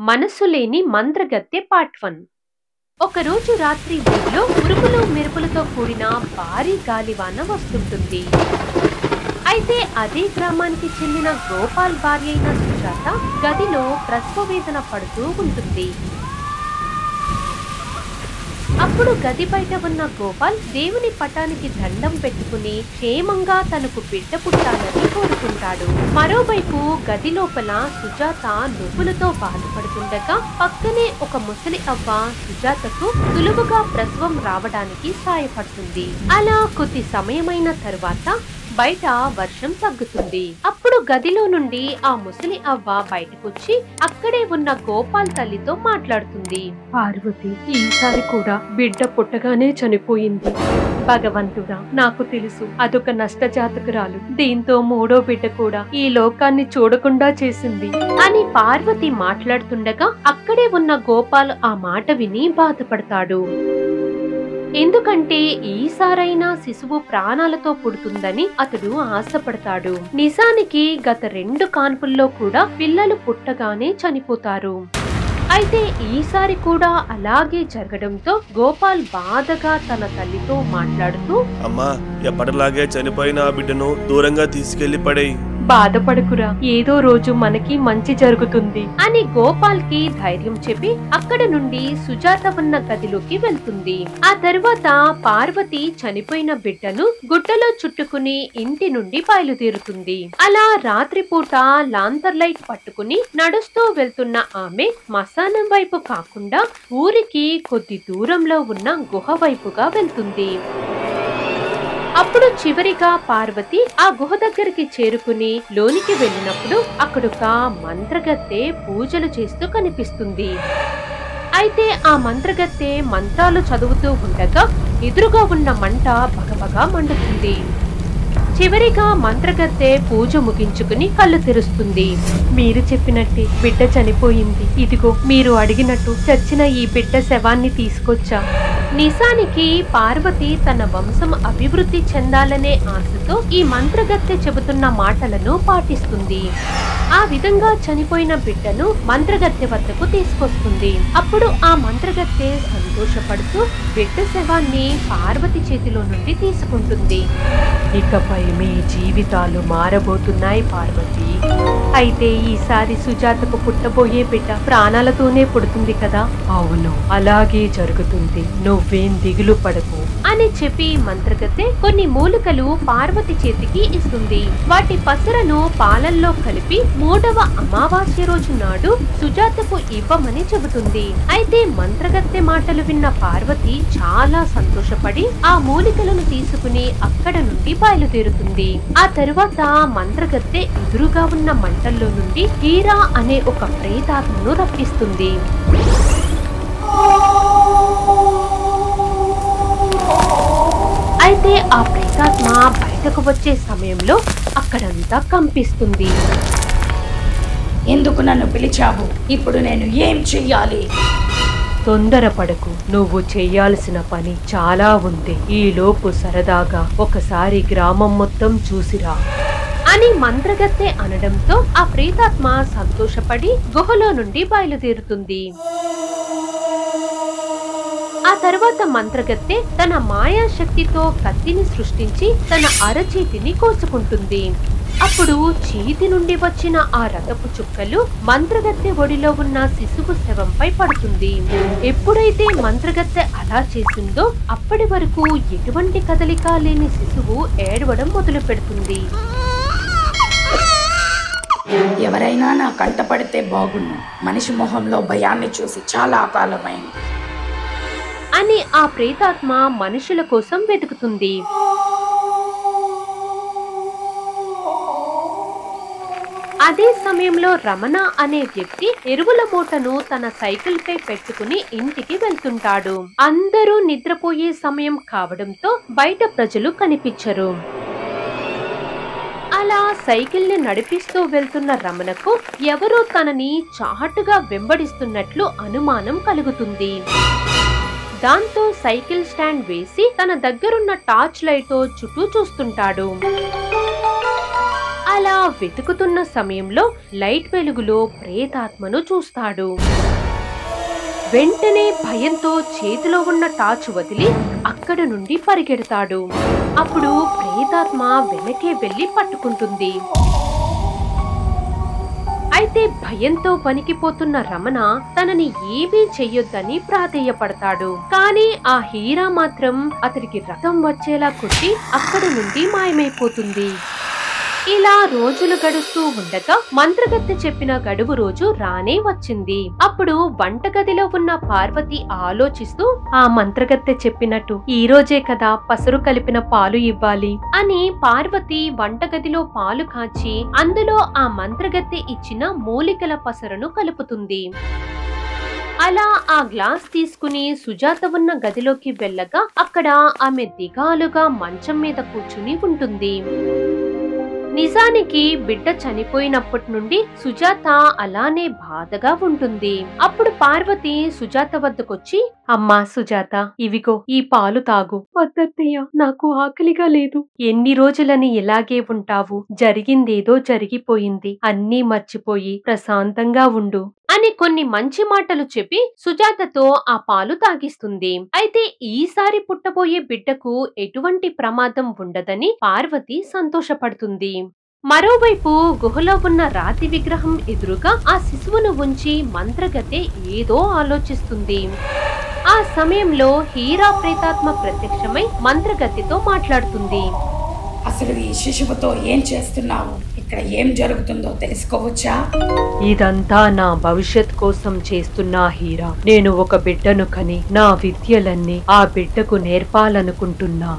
మనసు లేని మంత్రగత్తె పార్ట్ 1. ఒకరోజు రాత్రి ఊరిలో ఉరుములు మెరుపులతో కూడిన భారీ గాలివాన వస్తుంటుంది. అయితే అదే గ్రామానికి చెందిన గోపాల్ భార్య అయిన సుజాత గదిలో ప్రసవ వేదన పడుతూ ఉంటుంది. అప్పుడు గది బయట ఉన్న గోపాల్ దేవుని పటానికి దండం పెట్టుకుని క్షేమంగా తనకు బిడ్డ పుట్టాలని కోరుకుంటాడు. మరోవైపు గది లోపల సుజాత నొప్పులతో బాధపడుతుండగా పక్కనే ఒక ముసలి అవ్వ సుజాతకు సులువుగా ప్రసవం రావడానికి సాయపడుతుంది. అలా కొద్ది సమయమైన తరువాత బయట వర్షం తగ్గుతుంది. అప్పుడు గదిలో నుండి ఆ ముసలి అవ్వ బయటకొచ్చి అక్కడే ఉన్న గోపాల్ తల్లితో మాట్లాడుతుంది. పార్వతి ఈసారి కూడా బిడ్డ పుట్టగానే చనిపోయింది. భగవంతుడా, నాకు తెలుసు అదొక నష్టజాతకురాలు. దీంతో మూడో బిడ్డ కూడా ఈ లోకాన్ని చూడకుండా చేసింది అని పార్వతి మాట్లాడుతుండగా అక్కడే ఉన్న గోపాల్ ఆ మాట విని బాధపడతాడు. ఎందుకంటే ఈసారైనా శిశువు ప్రాణాలతో పుడుతుందని అతడు ఆశపడతాడు. నిజానికి గత 2 కాన్పుల్లో కూడా పిల్లలు పుట్టగానే చనిపోతారు. అయితే ఈసారి కూడా అలాగే జరగడంతో గోపాల్ బాధగా తన తల్లితో మాట్లాడుతూ, అమ్మా, ఎప్పటిలాగే చనిపోయిన ఆ బిడ్డను దూరంగా తీసుకెళ్లి పడేయి. బాధపడకురా, ఏదో రోజు మనకి మంచి జరుగుతుంది అని గోపాల్ కి ధైర్యం చెప్పి అక్కడ నుండి సుజాత ఉన్న గదిలోకి వెళ్తుంది. ఆ తరువాత పార్వతి చనిపోయిన బిడ్డను గుడ్డలో చుట్టుకుని ఇంటి నుండి బయలుదేరుతుంది. అలా రాత్రిపూట లాంతర్ లైట్ పట్టుకుని నడుస్తూ వెళ్తున్న ఆమె శ్మశానం వైపు కాకుండా ఊరికి కొద్ది దూరంలో ఉన్న గుహ వైపుగా వెళ్తుంది. అప్పుడు చివరిగా పార్వతి ఆ గుహ దగ్గరికి చేరుకుని లోనికి వెళ్ళినప్పుడు అక్కడొక మంత్రగత్తె పూజలు చేస్తూ కనిపిస్తుంది. అయితే ఆ మంత్రగత్తె మంత్రాలు చదువుతూ ఉండగా ఎదురుగా ఉన్న మంట బగబగా మండుతుంది. చివరిగా మంత్రగత్తె పూజ ముగించుకుని కళ్ళు తెరుస్తుంది. మీరు చెప్పినట్టే బిడ్డ చనిపోయింది. ఇదిగో మీరు అడిగినట్టు చచ్చిన ఈ బిడ్డ శవాన్ని తీసుకొచ్చా. నిజానికి పార్వతి తన వంశం అభివృద్ధి చెందాలనే ఆశతో ఈ మంత్రగత్తె చెబుతున్న మాటలను పాటిస్తుంది. ఆ విధంగా చనిపోయిన బిడ్డను మంత్రగత్తె వద్దకు తీసుకొస్తుంది. అప్పుడు ఆ మంత్రగత్తె సంతోషపడుతూ బిడ్డ శవాన్ని పార్వతి చేతిలో నుండి తీసుకుంటుంది. ఇకపై మీ జీవితాలు మారబోతున్నాయి పార్వతి. అయితే ఈసారి సుజాతకు పుట్టబోయే బిడ్డ ప్రాణాలతోనే పుడుతుంది కదా? అవును, అలాగే జరుగుతుంది. నువ్వేం దిగులు పడకు అని చెప్పి మంత్రగత్తె కొన్ని మూలికలు పార్వతి చేతికి ఇస్తుంది. వాటి పసరను పాలల్లో కలిపి 3వ అమావాస్య రోజు నాడు సుజాతకు ఇవ్వమని చెబుతుంది. అయితే మంత్రగత్తె మాటలు విన్న పార్వతి చాలా సంతోషపడి ఆ మూలికలను తీసుకుని అక్కడ నుండి బయలుదేరుతుంది. ఆ తరువాత మంత్రగత్తె ఎదురుగా ఉన్న మంటల్లో నుండి హీరా అనే ఒక ప్రేతాత్మను రప్పిస్తుంది. అయితే ఆ ప్రేతాత్మ బయటకు వచ్చే సమయంలో అక్కడంతా కంపిస్తుంది. ఎందుకు నన్ను పిలిచావు? ఇప్పుడు నేను ఏం చెయ్యాలి? తొందరపడకు, నువ్వు చెయ్యాల్సిన పని చాలా ఉంది. ఈ లోపు సరదాగా ఒకసారి గ్రామం మొత్తం చూసిరా అని మంత్రగత్తె అనడంతో ఆ ప్రేతాత్మ సంతోషపడి గుహలో నుండి బయలుదేరుతుంది. ఆ తర్వాత మంత్రగత్తె తన మాయా శక్తితో కత్తిని సృష్టించి తన అరచేతిని కోసుకుంటుంది. అప్పుడు చేతి నుండి వచ్చిన ఆ రథపు చుక్కలు మంత్రగత్తె ఒడిలో ఉన్న శిశువు శవంపై పడుతుంది. ఎప్పుడైతే మంత్రగత్తె అలా చేసిందో అప్పటి వరకు ఎటువంటి కదలిక లేని శిశువు ఏడవడం మొదలు పెడుతుంది. ఎవరైనా నా కంట పడితే బాగుండు. మనిషి మొహంలో భయాన్ని చూసి చాలా కాలమైంది అని ఆ ప్రేతాత్మ మనుషుల కోసం వెతుకుతుంది. అదే సమయంలో రమణ అనే వ్యక్తి ఎరువుల మూటను తన సైకిల్ పై పెట్టుకుని ఇంటికి వెళ్తుంటాడు. అందరూ నిద్రపోయే సమయం కావడంతో బయట ప్రజలు కనిపించరు. అలా సైకిల్ ని నడిపిస్తూ వెళ్తున్న రమణకు ఎవరో తనని చాటుగా వెంబడిస్తున్నట్లు అనుమానం కలుగుతుంది. దాంతో సైకిల్ స్టాండ్ వేసి తన దగ్గరున్న టార్చ్ లైట్ తో చుట్టూ చూస్తుంటాడు. అలా వెతుకుతున్న సమయంలో లైట్ వెలుగులో ప్రేతాత్మను చూస్తాడు. వెంటనే భయంతో చేతిలో ఉన్న టార్చ్ వదిలి అక్కడ నుండి పరిగెడతాడు. అప్పుడు ప్రేతాత్మ వెనకే వెళ్లి పట్టుకుంటుంది. అయితే భయంతో వణికిపోతున్న రమణ తనని ఏమీ చెయ్యొద్దని ప్రాధేయపడతాడు. కానీ ఆ హీరా మాత్రం అతడికి రథం వచ్చేలా కొట్టి అక్కడి నుండి మాయమైపోతుంది. ఇలా రోజులు గడుస్తూ ఉండగా మంత్రగత్తె చెప్పిన గడువు రోజు రానే వచ్చింది. అప్పుడు వంటగదిలో ఉన్న పార్వతి ఆలోచిస్తూ, ఆ మంత్రగత్తె చెప్పినట్టు ఈ రోజే కదా పసరు కలిపిన పాలు ఇవ్వాలి అని పార్వతి వంటగదిలో పాలు కాచి అందులో ఆ మంత్రగత్తె ఇచ్చిన మూలికల పసరును కలుపుతుంది. అలా ఆ గ్లాస్ తీసుకుని సుజాత ఉన్న గదిలోకి వెళ్ళగా అక్కడ ఆమె దిగాలుగా మంచం మీద కూర్చుని ఉంటుంది. నిజానికి బిడ్డ చనిపోయినప్పటి నుండి సుజాత అలానే బాధగా ఉంటుంది. అప్పుడు పార్వతి సుజాత వద్దకొచ్చి, అమ్మా సుజాత, ఇవిగో ఈ పాలు తాగు. వద్దత్తయ్య, నాకు ఆకలిగా లేదు. ఎన్ని రోజులని ఇలాగే ఉంటావు? జరిగిందేదో జరిగిపోయింది, అన్నీ మర్చిపోయి ప్రశాంతంగా ఉండు అని కొన్ని మంచి మాటలు చెప్పి సుజాతతో ఆ పాలు తాగిస్తుంది. అయితే ఈసారి పుట్టబోయే బిడ్డకు ఎటువంటి ప్రమాదం ఉండదని పార్వతి సంతోషపడుతుంది. మరోవైపు గుహలో ఉన్న రాతి విగ్రహం ఎదురుగా ఆ శిశువును ఉంచి మంత్రగత్తె ఏదో ఆలోచిస్తుంది. ఆ సమయంలో హీరా ప్రేతాత్మ ప్రత్యక్షమై మంత్రగత్తెతో మాట్లాడుతుంది. అసలు ఈ శిశువుతో ఏం చేస్తున్నావు? ఇక్కడ ఏం జరుగుతుందో తెలుసుకోవచ్చా? ఇదంతా నా భవిష్యత్ కోసం చేస్తున్నా హీరా. నేను ఒక బిడ్డను కని నా విద్యలన్నీ ఆ బిడ్డకు నేర్పాలనుకుంటున్నా.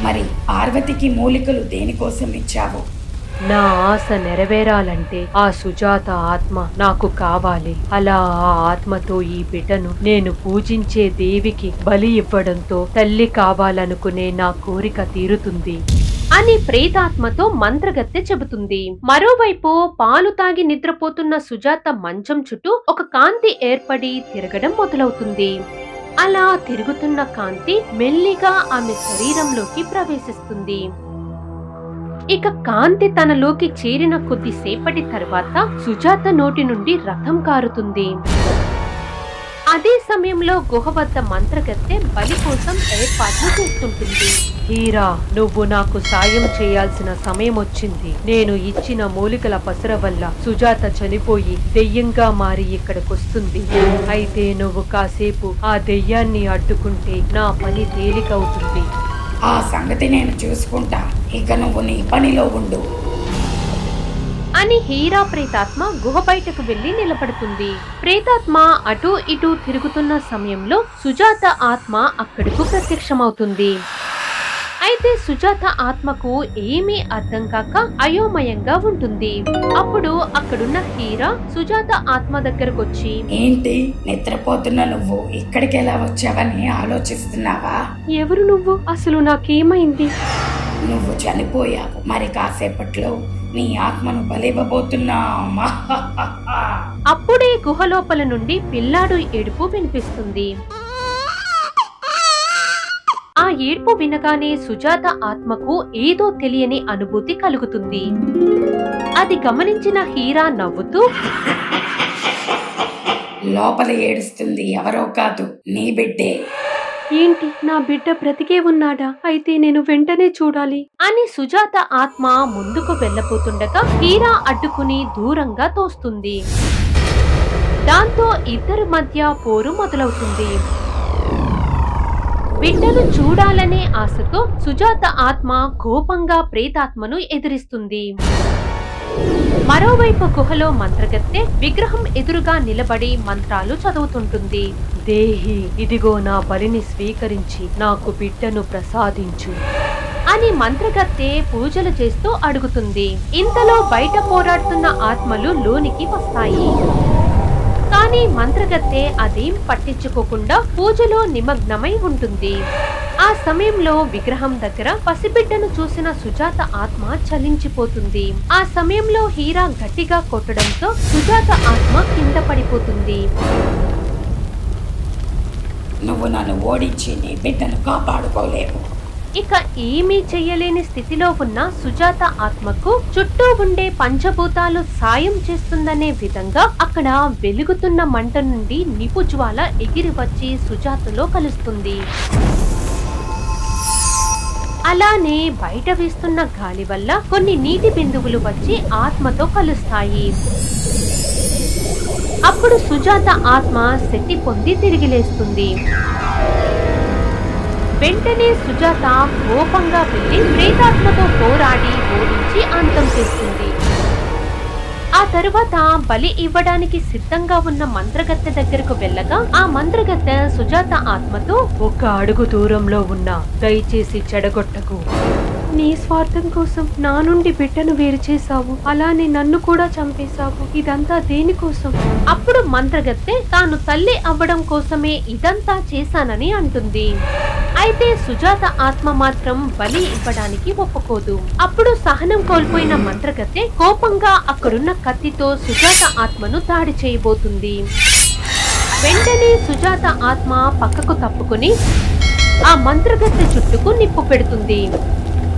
మరి పార్వతికి మూలికలు దేనికోసం ఇచ్చావు? నా ఆశ నెరవేరాలంటే ఆ సుజాత ఆత్మ నాకు కావాలి. అలా ఆ ఆత్మతో ఈ బిడ్డను నేను పూజించే దేవికి బలి ఇవ్వడంతో తల్లి కావాలనుకునే నా కోరిక తీరుతుంది అని ప్రేతాత్మతో మంత్రగత్తె చెబుతుంది. మరోవైపు పాలు తాగి నిద్రపోతున్న సుజాత మంచం చుట్టూ ఒక కాంతి ఏర్పడి తిరగడం మొదలవుతుంది. అలా తిరుగుతున్న కాంతి మెల్లిగా ఆమె శరీరంలోకి ప్రవేశిస్తుంది. ఇక కాంతి తనలోకి చేరిన కొద్దిసేపటి తర్వాత సుజాత నోటి నుండి రథం కారుతుంది. అదే సమయంలో గుహ వద్ద మంత్రగత్తె బలి కోసం ఏర్పాట్లు చేస్తుంటుంది. హీరా, నువ్వు నాకు సాయం చేయాల్సిన సమయం వచ్చింది. నేను ఇచ్చిన మూలికల పసర వల్ల సుజాత చనిపోయి దెయ్యంగా మారి ఇక్కడికొస్తుంది. అయితే నువ్వు కాసేపు ఆ దెయ్యాన్ని అడ్డుకుంటే నా పని తేలికవుతుంది. ఆ సంగతి నేను చూసుకుంటా. ఇక నువ్వు నీ పనిలో ఉండు అని హీరా ప్రేతాత్మ గుహ బయటకు వెళ్లి నిలబడుతుంది. ప్రేతాత్మ అటూ ఇటూ తిరుగుతున్న సమయంలో సుజాత ఆత్మ అక్కడకు ప్రత్యక్షమవుతుంది. అయితే సుజాత ఆత్మకు ఏమీ అర్థం కాక అయోమయంగా ఉంటుంది. అప్పుడు అక్కడున్న హీరా సుజాత ఆత్మ దగ్గరకొచ్చి, ఏంటి నిద్రపోతున్న నువ్వు ఇక్కడికి ఎలా వచ్చావని ఆలోచిస్తున్నావా? ఎవరు నువ్వు? అసలు నాకేమైంది? నువ్వు చనిపోయావు. మరి కాసేపట్లో నీ ఆత్మను బలివ్వబోతున్నా. అప్పుడే గుహ లోపల నుండి పిల్లాడు ఏడుపు వినిపిస్తుంది. ఆ ఏడ్పు వినగానే సుజాత ఆత్మకు ఏదో తెలియని అనుభూతి కలుగుతుంది. అది గమనించిన హీరా నవ్వుతూ, లోపల ఏడుస్తుంది ఎవరో కాదు, నీ బిడ్డే. ఏంటి, నా బిడ్డ బ్రతికే ఉన్నాడా? అయితే నేను వెంటనే చూడాలి అని సుజాత ఆత్మ ముందుకు వెళ్లబోతుండగా హీరా అడ్డుకుని దూరంగా తోస్తుంది. దాంతో ఇద్దరి మధ్య పోరు మొదలవుతుంది. బిడ్డను చూడాలనే ఆశతో సుజాత ఆత్మ కోపంగా ప్రేతాత్మను ఎదిరిస్తుంది. మరోవైపు గుహలో మంత్రగత్తె విగ్రహం ఎదురుగా నిలబడి మంత్రాలు చదువుతుంటుంది. దేహి, ఇదిగో నా బలిని స్వీకరించి నాకు బిడ్డను ప్రసాదించు అని మంత్రగత్తె పూజలు చేస్తూ అడుగుతుంది. ఇంతలో బయట పోరాడుతున్న ఆత్మలు లోనికి వస్తాయి. కానీ మంత్రగత్తె అదేం పట్టించుకోకుండా పూజలో నిమగ్నమై ఉంటుంది. ఆ సమయంలో విగ్రహం దగ్గర పసిబిడ్డను చూసిన సుజాత ఆత్మ చలించిపోతుంది. ఆ సమయంలో హీరా గట్టిగా కొట్టడంతో సుజాత ఆత్మ కింద పడిపోతుంది. నువ్వు నన్ను ఓడించి నీ బిడ్డను కాపాడుకోలేవు. ఇక ఏమీ చెయ్యలేని స్థితిలో ఉన్న సుజాత ఆత్మకు చుట్టూ ఉండే పంచభూతాలు సాయం చేస్తుందనే విధంగా అక్కడ వెలుగుతున్న మంట నుండి నిప్పు జ్వాల ఎగిరి వచ్చి సుజాతలో కలుస్తుంది. అలానే బయట వీస్తున్న గాలి వల్ల కొన్ని నీటి బిందువులు వచ్చి ఆత్మతో కలుస్తాయి. అప్పుడు సుజాత ఆత్మ శక్తి పొంది తిరిగి లేస్తుంది. వెంటనే సుజాత కోపంగా వెళ్లి ప్రేతాత్మతో పోరాడి ఓడించి అంతం చేస్తుంది. ఆ తరువాత బలి ఇవ్వడానికి సిద్ధంగా ఉన్న మంత్రగత్తె దగ్గరకు వెళ్ళగా ఆ మంత్రగత్తె సుజాత ఆత్మతో, ఒక అడుగు దూరంలో ఉన్నా దయచేసి చెడగొట్టకు. నీ స్వార్థం కోసం నా నుండి బిడ్డను వేరు చేశావు, అలానే నన్ను కూడా చంపేశావు. ఇదంతా దేనికోసం? అప్పుడు మంత్రగత్తె తాను తల్లి అవ్వడం కోసమే ఇదంతా చేశానని అంటుంది. అయితే సుజాత ఆత్మ మాత్రం బలి ఇవ్వడానికి ఒప్పుకోదు. అప్పుడు సహనం కోల్పోయిన మంత్రగత్తె కోపంగా అక్కడున్న కత్తితో సుజాత ఆత్మను దాడి చేయబోతుంది. వెంటనే సుజాత ఆత్మ పక్కకు తప్పుకుని ఆ మంత్రగత్తె చుట్టుకు నిప్పు పెడుతుంది.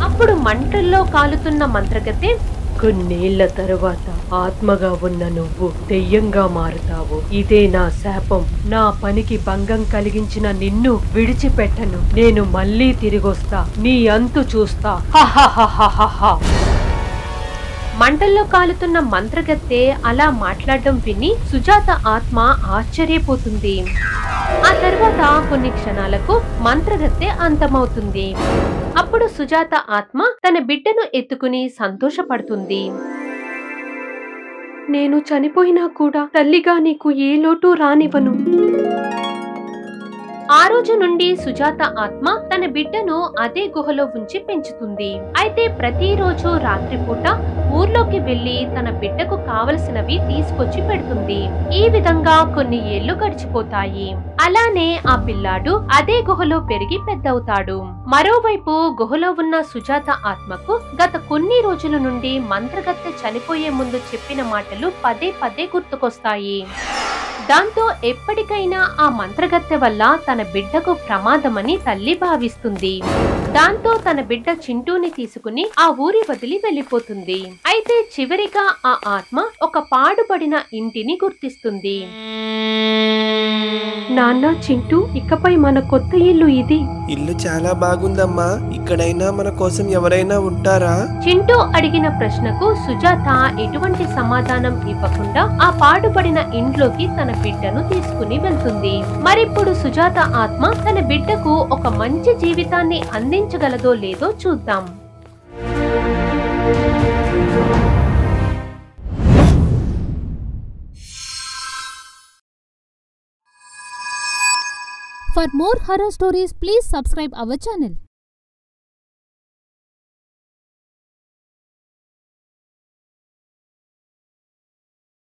అప్పుడు మంటల్లో కాలుతున్న మంత్రగత్తె, కొన్నేళ్ల తరువాత ఆత్మగా ఉన్న నువ్వు దెయ్యంగా మారుతావు. ఇదే నా శాపం. నా పనికి భంగం కలిగించిన నిన్ను విడిచిపెట్టను. నేను మళ్ళీ తిరిగొస్తా. నీ అంతు చూస్తా. హహహహహహ. మంటల్లో కాలుతున్న మంత్రగత్తె అలా మాట్లాడడం విని సుజాత ఆత్మ ఆశ్చర్యపోతుంది. ఆ తర్వాత కొన్ని క్షణాలకు మంత్రగత్తె అంతమవుతుంది. అప్పుడు సుజాత ఆత్మ తన బిడ్డను ఎత్తుకుని సంతోషపడుతుంది. నేను చనిపోయినా కూడా తల్లిగా నీకు ఏ లోటు రానివ్వను. ఆ రోజు నుండి సుజాత ఆత్మ తన బిడ్డను అదే గుహలో ఉంచి పెంచుతుంది. అయితే ప్రతిరోజు రాత్రిపూట ఊర్లోకి వెళ్లి తన బిడ్డకు కావలసినవి తీసుకొచ్చి పెడుతుంది. ఈ విధంగా కొన్ని ఏళ్లు గడిచిపోతాయి. అలానే ఆ పిల్లాడు అదే గుహలో పెరిగి పెద్దవుతాడు. మరోవైపు గుహలో ఉన్న సుజాత ఆత్మకు గత కొన్ని రోజుల నుండి మంత్రగత్తె చనిపోయే ముందు చెప్పిన మాటలు పదే పదే గుర్తుకొస్తాయి. దాంతో ఎప్పటికైనా ఆ మంత్రగత్తె వల్ల తన బిడ్డకు ప్రమాదమని తల్లి భావిస్తుంది. దాంతో తన బిడ్డ చింటూని తీసుకుని ఆ ఊరి వదిలి వెళ్లిపోతుంది. అయితే చివరిగా ఆ ఆత్మ ఒక పాడుపడిన ఇంటిని గుర్తిస్తుంది. నాన్న చింటూ, ఇకపై మన కొత్త ఇల్లు ఇది. ఇల్లు చాలా బాగుందమ్మా. ఇక్కడైనా మన కోసం ఎవరైనా ఉంటారా? చింటూ అడిగిన ప్రశ్నకు సుజాత ఎటువంటి సమాధానం ఇవ్వకుండా ఆ పాడుపడిన ఇంట్లోకి తన బిడ్డను తీసుకుని వెళ్తుంది. మరిప్పుడు సుజాత ఆత్మ తన బిడ్డకు ఒక మంచి జీవితాన్ని అందించగలదో లేదో చూద్దాం. For more horror stories, please subscribe our channel.